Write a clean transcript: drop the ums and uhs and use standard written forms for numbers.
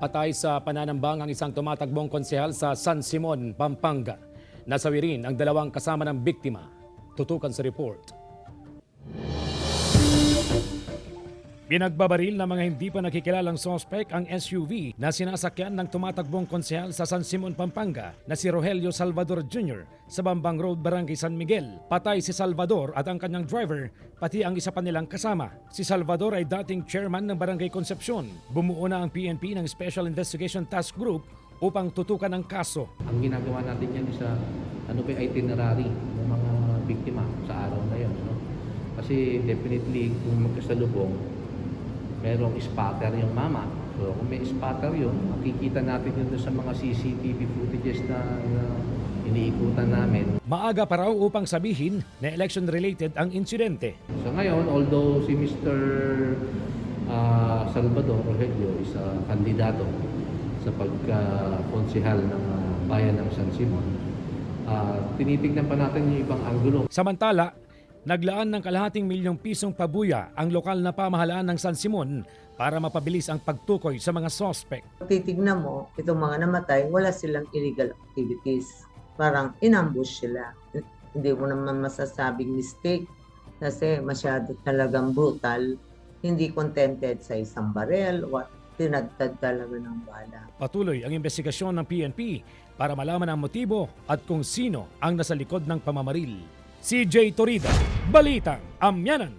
Patay sa pananambang ang isang tumatakbong konsehal sa San Simon, Pampanga. Nasawi rin ang dalawang kasama ng biktima. Tutukan sa report. Pinagbabaril ng mga hindi pa nakikilalang sospek ang SUV na sinasakyan ng tumatakbong konsehal sa San Simon, Pampanga na si Rogelio Salvador Jr. sa Bambang Road, Barangay San Miguel. Patay si Salvador at ang kanyang driver, pati ang isa pa nilang kasama. Si Salvador ay dating chairman ng Barangay Concepcion. Bumuo na ang PNP ng Special Investigation Task Group upang tutukan ang kaso. Ang ginagawa natin yan is itinerary ng mga biktima sa araw na yun. No? Kasi definitely kung magkasalubong, merong spotter yung mama. So kung may spotter yun, makikita natin yun sa mga CCTV footages na iniikutan namin. Maaga pa raw upang sabihin na election-related ang insidente. So ngayon, although si Mr. Salvador Rogelio is kandidato sa pagka-konsehal ng bayan ng San Simon, tinitignan pa natin yung ibang anggulo. Samantala, naglaan ng kalahating milyong pisong pabuya ang lokal na pamahalaan ng San Simon para mapabilis ang pagtukoy sa mga sospek. Titignan mo, itong mga namatay, wala silang illegal activities. Parang inambush sila. Hindi mo naman masasabing mistake kasi masyado talagang brutal. Hindi contented sa isang barel o tinagtad talaga ng bala. Patuloy ang investigasyon ng PNP para malaman ang motibo at kung sino ang nasa likod ng pamamaril. CJ Torida, Balitang Amyanan.